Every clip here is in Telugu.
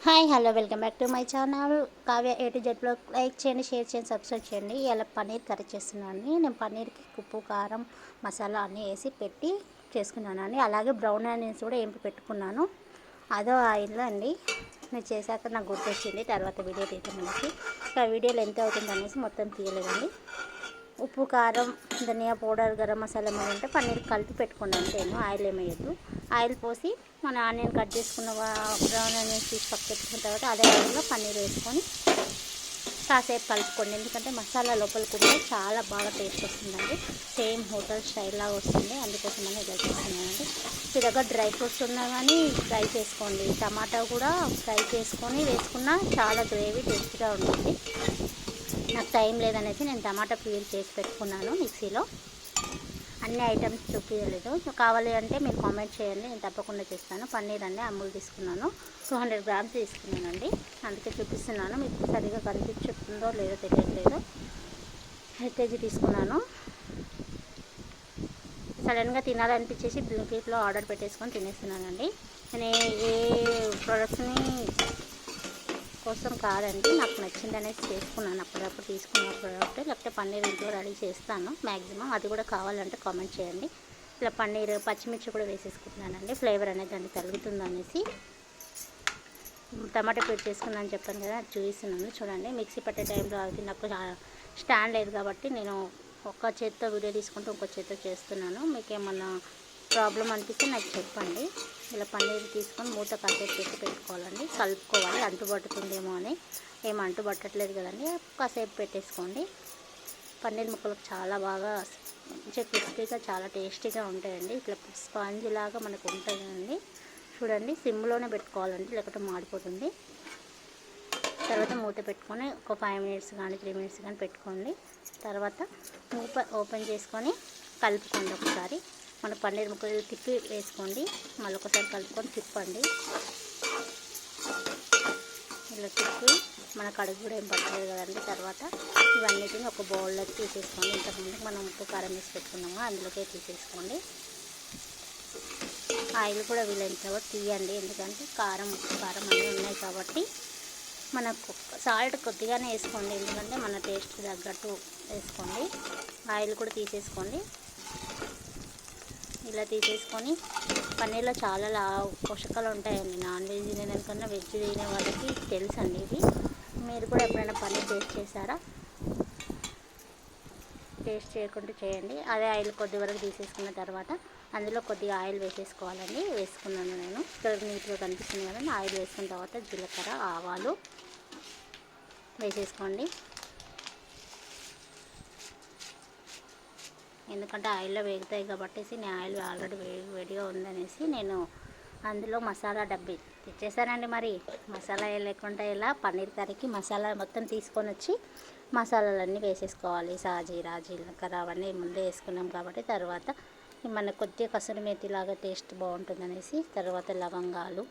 Hi hello welcome back to my channel Kavya A to Z blog. Like చేయండి, షేర్ చేయండి, సబ్స్క్రైబ్ చేయండి. ఇలా పన్నీర్ కర్రీ చేస్తున్నాను. నేను పన్నీర్కి ఉప్పు కారం మసాలా అన్నీ వేసి పెట్టి చేసుకున్నాను అండి. అలాగే బ్రౌన్ ఆనియన్స్ కూడా ఏంపి పెట్టుకున్నాను. అదో ఆయిల్లో అండి. నేను చేశాక నాకు గుర్తొచ్చింది తర్వాత వీడియో తీయడానికి. ఆ వీడియోలో ఎంత అవుతుంది అనేసి మొత్తం తీయలేదండి. ఉప్పు కారం ధనియా పౌడర్ గరం మసాలా ఏమైనా ఉంటే పన్నీర్ కలిపి పెట్టుకున్నాను. నేను ఆయిల్ ఏమయ్యద్దు. ఆయిల్ పోసి మన ఆనియన్ కట్ చేసుకున్న బ్రౌన్ ఆనియన్స్ తీసి పక్క పెట్టుకున్న తర్వాత అదే ఆయిల్లో పన్నీర్ వేసుకొని కాసేపు కలుపుకోండి. ఎందుకంటే మసాలా లోపలికి ఉంటే చాలా బాగా టేస్ట్ వస్తుందండి. సేమ్ హోటల్ స్టైల్ లాగా వస్తుంది. అందుకోసమని ఇలా చేస్తున్నానండి. మీ దగ్గర డ్రై ఫ్రూట్స్ ఉన్నా కానీ ఫ్రై చేసుకోండి. టమాటా కూడా ఫ్రై చేసుకొని వేసుకున్నా చాలా గ్రేవీ టేస్ట్గా ఉంటుంది. నాకు టైం లేదనేసి నేను టమాటా ప్యూర్ చేసి పెట్టుకున్నాను మిక్సీలో. అన్ని ఐటమ్స్ చూపించలేదు. కావాలి అంటే మీరు కామెంట్ చేయండి, నేను తప్పకుండా చేస్తాను. పన్నీర్ అండి అమూల్ తీసుకున్నాను, 200 గ్రామ్స్ తీసుకున్నానండి. అందుకే చూపిస్తున్నాను. మీకు సరిగా కనిపించుతుందో లేదో తెలియట్లేదు. 1 కేజీ తీసుకున్నాను. సడన్గా తినాలనిపించేసి బ్లింకిట్లో ఆర్డర్ పెట్టేసుకొని తినేస్తున్నానండి. నేను ఏ ప్రోడక్ట్స్ని కోసం కాదండి, నాకు నచ్చిందనేసి చేసుకున్నాను. అప్పుడప్పుడు తీసుకున్న ప్రోడక్ట్ లేకపోతే పన్నీర్ ఇంట్లో రెడీ చేస్తాను మ్యాక్సిమం. అది కూడా కావాలంటే కామెంట్ చేయండి. ఇలా పన్నీర్ పచ్చిమిర్చి కూడా వేసేసుకుంటున్నానండి, ఫ్లేవర్ అనేది దాన్ని తగ్గుతుంది అనేసి. టమాటా ప్యూర్ చేసుకున్నాను చెప్పాను కదా, అది చూపిస్తున్నాను చూడండి. మిక్సీ పట్టే టైంలో అది నాకు స్టాండ్ లేదు కాబట్టి నేను ఒక్క చేత్తో వీడియో తీసుకుంటూ ఇంకో చేత్తో చేస్తున్నాను. మీకు ఏమన్నా ప్రాబ్లం అనిపిస్తే నాకు చెప్పండి. ఇలా పన్నీర్ తీసుకొని మూత కాసేపు పెట్టి పెట్టుకోవాలండి, కలుపుకోవాలి. అంటుపట్టుతుందేమో అని ఏం అంటుపట్టట్లేదు కదండి, కాసేపు పెట్టేసుకోండి. పన్నీర్ ముక్కలకు చాలా బాగా మంచిగా క్రిస్పీగా చాలా టేస్టీగా ఉంటాయండి. ఇట్లా స్పాంజ్ లాగా మనకు ఉంటుందండి. చూడండి, సిమ్లోనే పెట్టుకోవాలండి, లేకపోతే మాడిపోతుంది. తర్వాత మూత పెట్టుకొని ఒక 5 మినిట్స్ కానీ 3 మినిట్స్ కానీ పెట్టుకోండి. తర్వాత ఓపెన్ చేసుకొని కలుపుకోండి ఒకసారి. మన పన్నీర్ ముక్కలు తిప్పి వేసుకోండి, మళ్ళీ ఒకసారి కలుపుకొని తిప్పండి. ఇలా తిప్పి మన కడుగు కూడా ఏం పట్టలేదు కదండి. తర్వాత ఇవన్నిటిని ఒక బౌల్లోకి తీసేసుకోండి. ఇంతకుముందు మనం ఉప్పు కారం వేసి పెట్టుకున్నాము, అందులోకే తీసేసుకోండి. ఆయిల్ కూడా వీలైనంత వరకు తీయండి, ఎందుకంటే కారం ఉప్పు కారం అన్నీ ఉన్నాయి కాబట్టి మనకు సాల్ట్ కొద్దిగానే వేసుకోండి, ఎందుకంటే మన టేస్ట్ తగ్గట్టు వేసుకోండి. ఆయిల్ కూడా తీసేసుకోండి. ఇలా తీసేసుకొని పన్నీర్లో చాలా పోషకాలు ఉంటాయండి. నాన్ వెజ్ తినేదానికన్నా వెజ్ తినే వాళ్ళకి తెలుసండి ఇది. మీరు కూడా ఎప్పుడైనా పన్నీర్ టేస్ట్ చేశారా? టేస్ట్ చేయకుండా చేయండి. అదే ఆయిల్ కొద్ది వరకు తీసేసుకున్న తర్వాత అందులో కొద్దిగా ఆయిల్ వేసేసుకోవాలండి. వేసుకున్నాను నేను, ఇక్కడ నీట్గా కనిపిస్తుంది కదండి. ఆయిల్ వేసుకున్న తర్వాత జీలకర్ర ఆవాలు వేసేసుకోండి. ఎందుకంటే ఆయిల్లో వేగుతాయి కాబట్టి నేను ఆయిల్ ఆల్రెడీ వేడిగా ఉందనేసి నేను అందులో మసాలా డబ్బి తెచ్చేసానండి. మరి మసాలా లేకుండా ఇలా పన్నీర్ కర్రీకి మసాలా మొత్తం తీసుకొని వచ్చి మసాలాలన్నీ వేసేసుకోవాలి. సాజీరా జీలకర్ర అవన్నీ ముందే వేసుకున్నాం కాబట్టి తర్వాత మన కొద్దిగా కసూరి మేతి లాగా టేస్ట్ బాగుంటుందనేసి తర్వాత లవంగాలు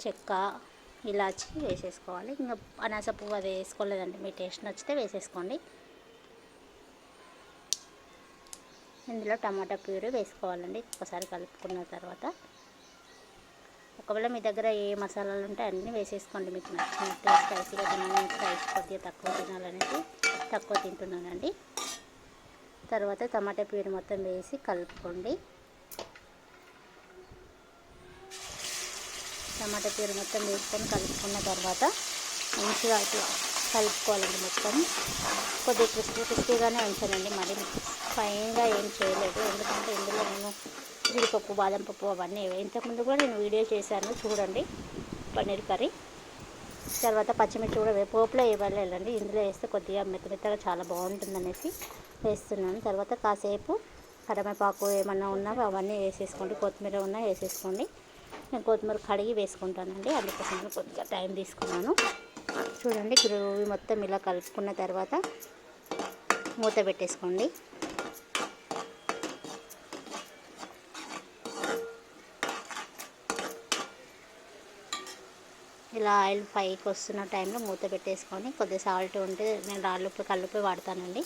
చెక్క ఇలాచి వేసేసుకోవాలి. ఇంకా అనాస పువ్వు అది వేసుకోలేదండి, మీ టేస్ట్ నచ్చితే వేసేసుకోండి. ఇందులో టమాటా ప్యూరీ వేసుకోవాలండి. ఒకసారి కలుపుకున్న తర్వాత ఒకవేళ మీ దగ్గర ఏ మసాలాలు ఉంటే అన్నీ వేసేసుకోండి, మీకు నచ్చినట్టు. స్పైసీగా తినాలని స్పైసీ కొద్దిగా తక్కువ తినాలనేసి తక్కువ తింటున్నానండి. తర్వాత టమాటా ప్యూరీ మొత్తం వేసి కలుపుకోండి. టమాటా ప్యూరీ మొత్తం వేసుకొని కలుపుకున్న తర్వాత మంచిగా ఇట్లా కలుపుకోవాలండి. మొత్తం కొద్దిగా క్రిస్పీగానే ఉంచానండి, మరి ఫైన్గా ఏం చేయలేదు. ఎందుకంటే ఇందులో నేను జీడిపప్పు బాదం పప్పు అవన్నీ ఇంతకుముందు కూడా నేను వీడియో చేశాను చూడండి పన్నీర్ కర్రీ. తర్వాత పచ్చిమిర్చి కూడా పోపులో వేయాలండి, ఇందులో వేస్తే కొద్దిగా మెత్తగా చాలా బాగుంటుందనేసి వేస్తున్నాను. తర్వాత కాసేపు కరివేపాకు ఏమన్నా ఉన్నా అవన్నీ వేసేసుకోండి, కొత్తిమీర ఉన్నా వేసేసుకోండి. నేను కొత్తిమీర కడిగి వేసుకుంటానండి, అందుకోసం కొద్దిగా టైం తీసుకున్నాను. చూడండి, గ్రేవీ మొత్తం ఇలా కలుపుకున్న తర్వాత మూత పెట్టేసుకోండి. ఇలా ఆయిల్ పైకి వస్తున్న టైంలో మూత పెట్టేసుకొని కొద్దిగా సాల్ట్ ఉంటే నేను రాళ్ళుప్పు కల్లుప్పు వాడతానండి.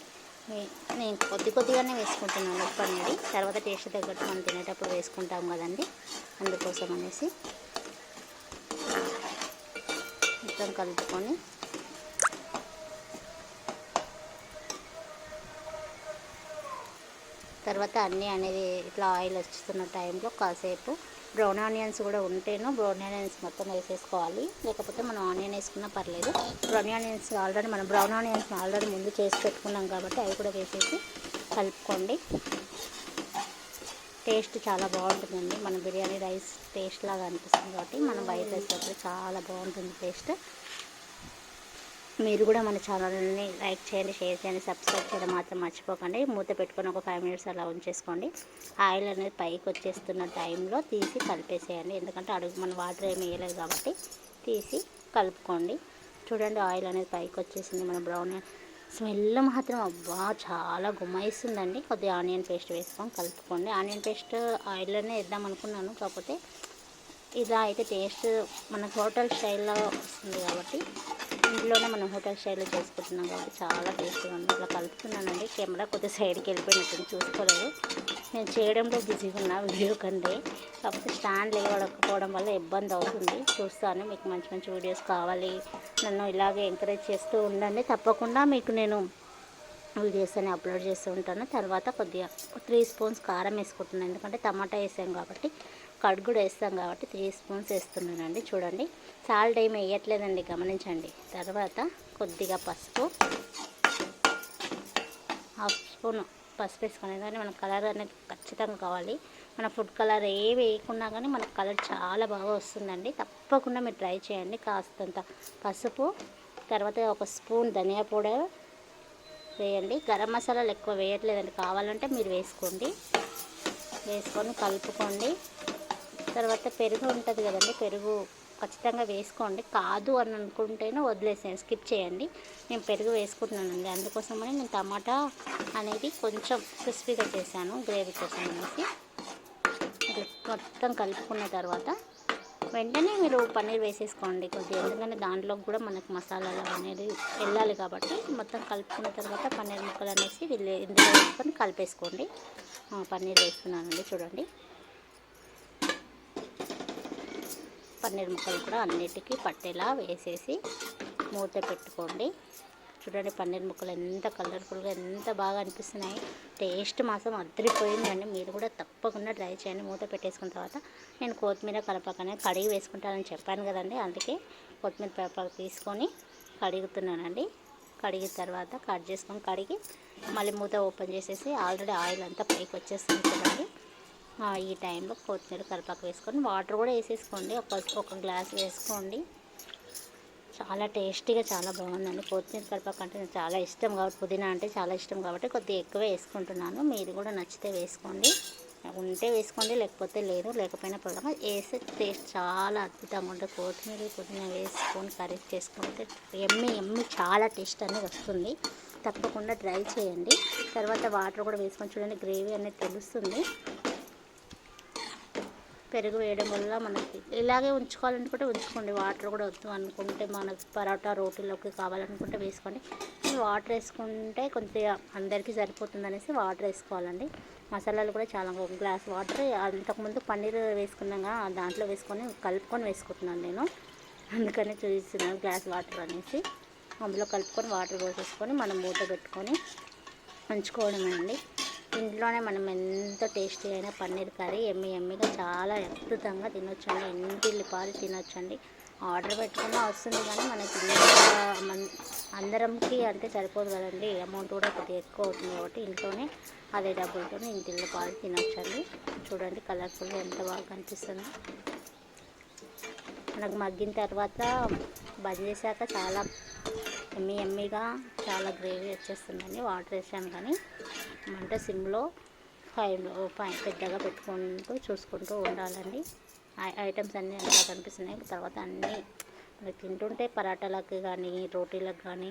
నేను కొద్దిగానే వేసుకుంటున్నాను ఉప్పు అనేది. తర్వాత టేస్ట్ తగ్గట్టు మనం తినేటప్పుడు వేసుకుంటాం కదండి, అందుకోసం అనేసి. మొత్తం కలుపుకొని తర్వాత అన్నీ అనేది ఇట్లా ఆయిల్ వస్తున్న టైంలో కాసేపు బ్రౌన్ ఆనియన్స్ కూడా ఉంటేనో బ్రౌన్ ఆనియన్స్ మొత్తం వేసేసుకోవాలి, లేకపోతే మనం ఆనియన్ వేసుకున్నా పర్లేదు. బ్రౌన్ ఆనియన్స్ ఆల్రెడీ ముందు చేసి పెట్టుకున్నాం కాబట్టి అవి కూడా వేసేసి కలుపుకోండి. టేస్ట్ చాలా బాగుంటుందండి. మన బిర్యానీ రైస్ టేస్ట్ లాగా అనిపిస్తుంది కాబట్టి మనం బయట వేసేటప్పుడు చాలా బాగుంటుంది టేస్ట్. మీరు కూడా మన ఛానల్ని లైక్ చేయండి, షేర్ చేయండి, సబ్స్క్రైబ్ చేయడం మాత్రం మర్చిపోకండి. మూత పెట్టుకొని ఒక 5 మినిట్స్ అలా ఉంచేసుకోండి. ఆయిల్ అనేది పైకి వచ్చేస్తున్న టైంలో తీసి కలిపేసేయండి, ఎందుకంటే అడుగు మన వాటర్ ఏమి వేయలేదు కాబట్టి తీసి కలుపుకోండి. చూడండి ఆయిల్ అనేది పైకి వచ్చేసింది. మన బ్రౌన్ స్మెల్ మాత్రం అబ్బా చాలా గుమ్మాయిస్తుందండి. కొద్దిగా ఆనియన్ పేస్ట్ వేసుకొని కలుపుకోండి. ఆనియన్ పేస్ట్ ఆయిల్లోనే వేద్దాం అనుకున్నాను, కాకపోతే ఇలా అయితే టేస్ట్ మన హోటల్ స్టైల్లో వస్తుంది కాబట్టి ఇంట్లోనే మనం హోటల్ స్టైల్లో చేసుకుంటున్నాం కాబట్టి చాలా టేస్ట్గా ఉంది. ఇట్లా కలుపుతున్నానండి. కెమెరా కొద్దిగా సైడ్కి వెళ్ళిపోయినట్టు చూసుకోలేదు, నేను చేయడంలో బిజీగా ఉన్నా వీడియో కంటే. కాకపోతే స్టాండ్ లేకపోవడం వల్ల ఇబ్బంది అవుతుంది. చూస్తాను, మీకు మంచి మంచి వీడియోస్ కావాలి, నన్ను ఇలాగే ఎంకరేజ్ చేస్తూ ఉండండి. తప్పకుండా మీకు నేను వీడియోస్ అని అప్లోడ్ చేస్తూ ఉంటాను. తర్వాత కొద్దిగా 3 స్పూన్స్ కారం వేసుకుంటున్నాను, ఎందుకంటే టమాటా వేసాం కాబట్టి, కడుగు కూడా వేస్తాం కాబట్టి 3 స్పూన్స్ వేస్తున్నానండి. చూడండి సాల్ట్ ఏమి వేయట్లేదండి, గమనించండి. తర్వాత కొద్దిగా పసుపు, 1/2 స్పూన్ పసుపు వేసుకునేది కానీ మనకు కలర్ అనేది ఖచ్చితంగా కావాలి. మన ఫుడ్ కలర్ ఏ వేయకున్నా కానీ మనకు కలర్ చాలా బాగా వస్తుందండి. తప్పకుండా మీరు ట్రై చేయండి. కాస్తంత పసుపు, తర్వాత 1 స్పూన్ ధనియా పౌడర్ వేయండి. గరం మసాలాలు ఎక్కువ వేయట్లేదండి, కావాలంటే మీరు వేసుకోండి. వేసుకొని కలుపుకోండి. తర్వాత పెరుగు ఉంటుంది కదండి, పెరుగు ఖచ్చితంగా వేసుకోండి. కాదు అని అనుకుంటేనే వదిలేసేయండి, స్కిప్ చేయండి. నేను పెరుగు వేసుకుంటున్నానండి, అందుకోసమని నేను టమాటా అనేది కొంచెం క్రిస్పీగా చేశాను గ్రేవీ కోసం అనేసి. మొత్తం కలుపుకున్న తర్వాత వెంటనే మీరు పన్నీర్ వేసేసుకోండి కొద్దిగా, ఎందుకంటే దాంట్లో కూడా మనకు మసాలాలు అనేది వెళ్ళాలి కాబట్టి. మొత్తం కలుపుకున్న తర్వాత పన్నీర్ ముక్కలు అనేసి ఇందులో వేసుకొని కలిపేసుకోండి. పన్నీర్ వేస్తున్నానండి. చూడండి పన్నీర్ ముక్కలు కూడా అన్నిటికీ పట్టేలా వేసేసి మూత పెట్టుకోండి. చూడండి పన్నీర్ ముక్కలు ఎంత కలర్ఫుల్గా ఎంత బాగా అనిపిస్తున్నాయి. టేస్ట్ మాత్రం అదిరిపోయిందండి. మీరు కూడా తప్పకుండా ట్రై చేయండి. మూత పెట్టేసుకున్న తర్వాత నేను కొత్తిమీర కలపకనే కడిగి వేసుకుంటానని చెప్పాను కదండి, అందుకే కొత్తిమీర కలపక తీసుకొని కడుగుతున్నానండి. కడిగిన తర్వాత కట్ చేసుకొని కడిగి మళ్ళీ మూత ఓపెన్ చేసేసి ఆల్రెడీ ఆయిల్ అంతా పైకి వచ్చేస్తుంది చూడండి. ఈ టైంలో కొత్తిమీర కరివేపాకు వేసుకొని వాటర్ కూడా వేసేసుకోండి. ఒక గ్లాస్ వేసుకోండి. చాలా టేస్టీగా చాలా బాగుందండి. కొత్తిమీర కరివేపాకు అంటే నాకు చాలా ఇష్టం కాబట్టి, పుదీనా అంటే చాలా ఇష్టం కాబట్టి కొద్దిగా ఎక్కువ వేసుకుంటున్నాను. మీరు కూడా నచ్చితే వేసుకోండి, ఉంటే వేసుకోండి, లేకపోతే లేదు, లేకపోయినా పర్వాలేదు. వేస్తే టేస్ట్ చాలా అద్భుతంగా ఉంటుంది. కొత్తిమీర పుదీనా వేసుకొని కర్రీ చేసుకుంటే ఎమ్మి చాలా టేస్ట్ అనేది వస్తుంది. తప్పకుండా ట్రై చేయండి. తర్వాత వాటర్ కూడా వేసుకొని చూడండి, గ్రేవీ అనేది తెలుస్తుంది. పెరుగు వేయడం వల్ల మనకి ఇలాగే ఉంచుకోవాలనుకుంటే ఉంచుకోండి, వాటర్ కూడా వద్దు అనుకుంటే మనకు పరోటా రోటీలోకి కావాలనుకుంటే వేసుకోండి. వాటర్ వేసుకుంటే కొద్దిగా అందరికీ సరిపోతుంది అనేసి వాటర్ వేసుకోవాలండి. మసాలాలు కూడా చాలా, 1 గ్లాస్ వాటర్ అంతకుముందు పన్నీర్ వేసుకున్నాగా దాంట్లో వేసుకొని కలుపుకొని వేసుకుంటున్నాను నేను, అందుకని చూపిస్తున్నాను గ్లాస్ వాటర్ అనేసి. అందులో కలుపుకొని వాటర్ పోసేసుకొని మనం మూత పెట్టుకొని ఉంచుకోవడమేనండి. ఇంట్లోనే మనం ఎంత టేస్టీ అయినా పన్నీర్ కర్రీ ఎమ్మిగా చాలా అద్భుతంగా తినొచ్చండి. ఇంటిల్లిపాది తినొచ్చండి. ఆర్డర్ పెట్టుకున్నా వస్తుంది కానీ మనకి అందరంకి అంటే సరిపోదు కదండి, అమౌంట్ కూడా కొద్దిగా ఎక్కువ అవుతుంది కాబట్టి ఇంట్లోనే అదే డబ్బులతో ఇంటిల్లిపాది తినొచ్చండి. చూడండి కలర్ఫుల్గా ఎంత బాగా కనిపిస్తుందో. మనకు మగ్గిన తర్వాత బంద్ చేశాక చాలా ఎమ్మిగా చాలా గ్రేవీ వచ్చేస్తుందండి. వాటర్ వేసాను కానీ మంట సిమ్లో 5లో పెద్దగా పెట్టుకుంటూ చూసుకుంటూ ఉండాలండి. ఐటమ్స్ అన్నీ అలా కనిపిస్తున్నాయి. తర్వాత అన్నీ మనకి తింటుంటే పరాటాలకు కానీ రోటీలకు కానీ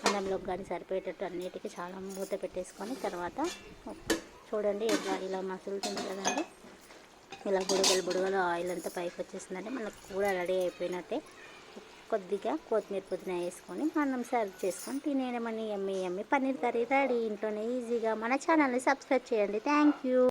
అన్నంలోకి కానీ సరిపోయేటట్టు అన్నిటికీ చాలా మూత పెట్టేసుకొని తర్వాత చూడండి ఇలా మసులుతుంది కదండి, ఇలా బుడగలు ఆయిల్ అంతా పైకి వచ్చేసిందంటే మనకు కూర రెడీ అయిపోయినట్టే. కొద్దిగా కొత్తిమీర పుదీనా వేసుకొని మనం సర్వ్ చేసుకొని తినేయమని ఎమ్మి పన్నీర్ కర్రీ రెడీ. ఇంట్లోనే ఈజీగా. మన ఛానల్ని సబ్స్క్రైబ్ చేయండి. Thank you.